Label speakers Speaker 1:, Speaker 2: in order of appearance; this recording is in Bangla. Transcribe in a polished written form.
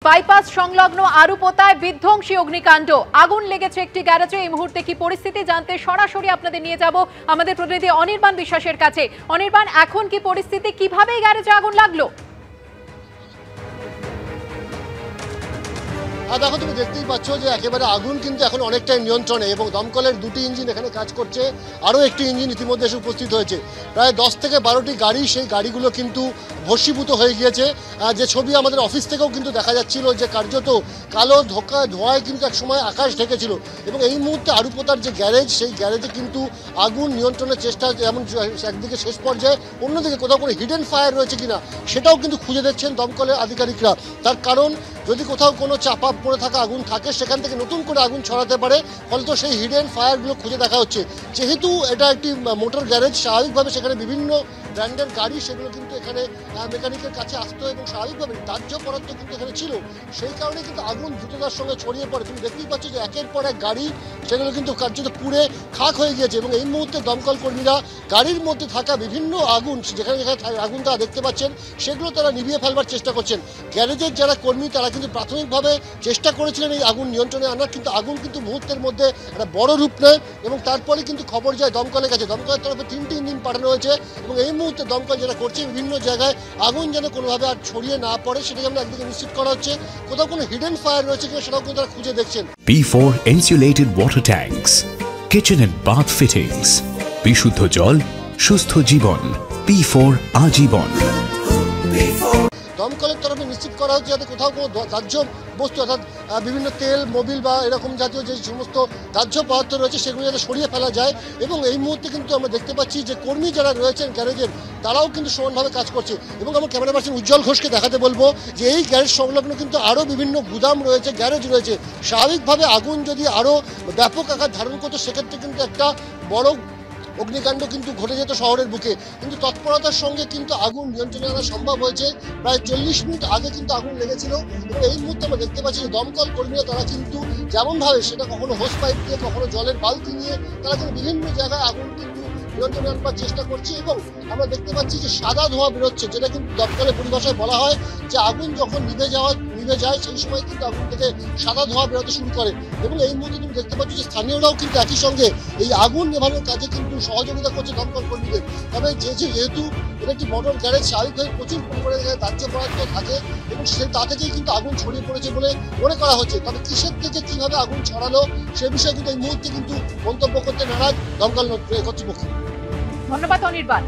Speaker 1: বাইপাস সংলগ্ন আরুপোতায় বিধ্বংসী অগ্নিকাণ্ড, আগুন লেগেছে একটি গ্যারেজে। এই মুহূর্তে কি পরিস্থিতি জানতে সরাসরি আপনাদের নিয়ে যাব আমাদের প্রতিনিধি অনির্বাণ বিশ্বাসের কাছে। অনির্বাণ, এখন কি পরিস্থিতি, কিভাবে এই গ্যারেজে আগুন লাগলো?
Speaker 2: দেখো, তুমি দেখতেই পাচ্ছ যে একেবারে আগুন কিন্তু এখন অনেকটাই নিয়ন্ত্রণে এবং দমকলের দুটি ইঞ্জিন এখানে কাজ করছে, আরও একটি ইঞ্জিন ইতিমধ্যে এসে উপস্থিত হয়েছে। প্রায় 10 থেকে 12টি গাড়ি, সেই গাড়িগুলো কিন্তু ভস্মীভূত হয়ে গিয়েছে। যে ছবি আমাদের অফিস থেকেও কিন্তু দেখা যাচ্ছিল যে কার্যত কালো ধোঁয়ায় কিন্তু একসময় আকাশ ঢেকেছিল। এবং এই মুহূর্তে আরুপোতার যে গ্যারেজ, সেই গ্যারেজে কিন্তু আগুন নিয়ন্ত্রণের চেষ্টা, যেমন একদিকে শেষ পর্যায়ে, অন্যদিকে কোথাও কোনো হিডেন ফায়ার রয়েছে কিনা সেটাও কিন্তু খুঁজে দেখছেন দমকলের আধিকারিকরা। তার কারণ, যদি কোথাও কোনো চাপা পড়ে থাকা আগুন থাকে সেখান থেকে নতুন করে আগুন ছড়াতে পারে, ফলত সেই হিডেন ফায়ারগুলো খুঁজে দেখা হচ্ছে। যেহেতু এটা একটি মোটর গ্যারেজ, স্বাভাবিকভাবে সেখানে বিভিন্ন ব্র্যান্ডের গাড়ি, সেগুলো কিন্তু এখানে মেকানিকের কাছে আসতো এবং স্বাভাবিকভাবে দাহ্য পদার্থ কিন্তু এখানে ছিল। সেই কারণে কিন্তু আগুন দ্রুততার সঙ্গে ছড়িয়ে পড়ে। তুমি দেখতেই পাচ্ছ যে একের পর এক গাড়ি সেগুলো কিন্তু কার্যত পুড়ে খাক হয়ে গিয়েছে। এবং এই মুহূর্তে দমকল কর্মীরা গাড়ির মধ্যে থাকা বিভিন্ন আগুন, যেখানে যেখানে আগুন তারা দেখতে পাচ্ছেন, সেগুলো তারা নিভিয়ে ফেলবার চেষ্টা করছেন। গ্যারেজের যারা কর্মী তারা কিন্তু প্রাথমিকভাবে চেষ্টা করেছিলেন এই আগুন নিয়ন্ত্রণে আনার, কিন্তু আগুন কিন্তু মুহূর্তের মধ্যে একটা বড় রূপ নেয় এবং তারপরে কিন্তু খবর যায় দমকলের কাছে। দমকলের তরফে 3টি ইঞ্জিন পাঠানো হয়েছে এবং এই মুহূর্তে দমকল যেটা করছে, বিভিন্ন জায়গায় আগুন যেন কোনোভাবে আর ছড়িয়ে না পড়ে সেটা যেমন একদিকে নিশ্চিত করা হচ্ছে, কোথাও কোনো হিডেন ফায়ার রয়েছে কিনা সেটাও কিন্তু তারা খুঁজে দেখছেন।
Speaker 3: P4 insulated water tanks, kitchen and bath fittings, বিশুদ্ধ জল, সুস্থ জীবন, P4 আজীবন।
Speaker 2: দমকলের তরফে নিশ্চিত করা হচ্ছে যাতে কোথাও কোনো দাহ্য বস্তু, অর্থাৎ বিভিন্ন তেল, মোবিল বা এরকম জাতীয় যে সমস্ত দাহ্য পদার্থ রয়েছে সেগুলো যাতে সরিয়ে ফেলা যায়। এবং এই মুহূর্তে কিন্তু আমরা দেখতে পাচ্ছি যে কর্মী যারা রয়েছেন গ্যারেজের, তারাও কিন্তু সমানভাবে কাজ করছে। এবং আমার ক্যামেরা পার্সন উজ্জ্বল ঘোষকে দেখাতে বলবো যে এই গ্যারেজ সংলগ্ন কিন্তু আরও বিভিন্ন গুদাম রয়েছে, গ্যারেজ রয়েছে। স্বাভাবিকভাবে আগুন যদি আরও ব্যাপক আকার ধারণ করতো সেক্ষেত্রে কিন্তু একটা বড় অগ্নিকাণ্ড কিন্তু ঘটে যেত শহরের বুকে, কিন্তু তৎপরতার সঙ্গে কিন্তু আগুন নিয়ন্ত্রণে আনা সম্ভব হয়েছে। প্রায় 40 মিনিট আগে কিন্তু আগুন লেগেছিল এবং এই মুহূর্তে আমরা দেখতে পাচ্ছি যে দমকল কর্মীরা তারা কিন্তু যেমনভাবে, সেটা কখনো হোস পাইপ দিয়ে, কখনো জলের বালতি নিয়ে, তারা কিন্তু বিভিন্ন জায়গায় আগুন কিন্তু নিয়ন্ত্রণে আনবার চেষ্টা করছে। এবং আমরা দেখতে পাচ্ছি যে সাদা ধোঁয়া বেরোচ্ছে, যেটা কিন্তু দমকলের পরিভাষায় বলা হয় যে আগুন যখন নিভে যায় সেই সময় কিন্তু আগুন থেকে সাদা ধোঁয়া বেরোতে শুরু করে। এবং এই মুহূর্তে তুমি দেখতে পাচ্ছ যে স্থানীয়রাও কিন্তু একই সঙ্গে এই আগুন নেভানোর কাজে কিন্তু সহযোগিতা করছে দমকল কর্মীদের। তবে যেহেতু এটা একটি মোটর গ্যারেজ, স্বাভাবিকভাবে প্রচুর পরিমাণে দাহ্য পদার্থ থাকে এবং তা থেকেই কিন্তু আগুন ছড়িয়ে পড়েছে বলে মনে করা হচ্ছে। তবে কিসের থেকে কিভাবে আগুন ছড়ালো সে বিষয়ে কিন্তু এই মুহূর্তে কিন্তু মন্তব্য করতে নারাজ দমকল কর্তৃপক্ষ।
Speaker 1: ধন্যবাদ অনির্বাণ।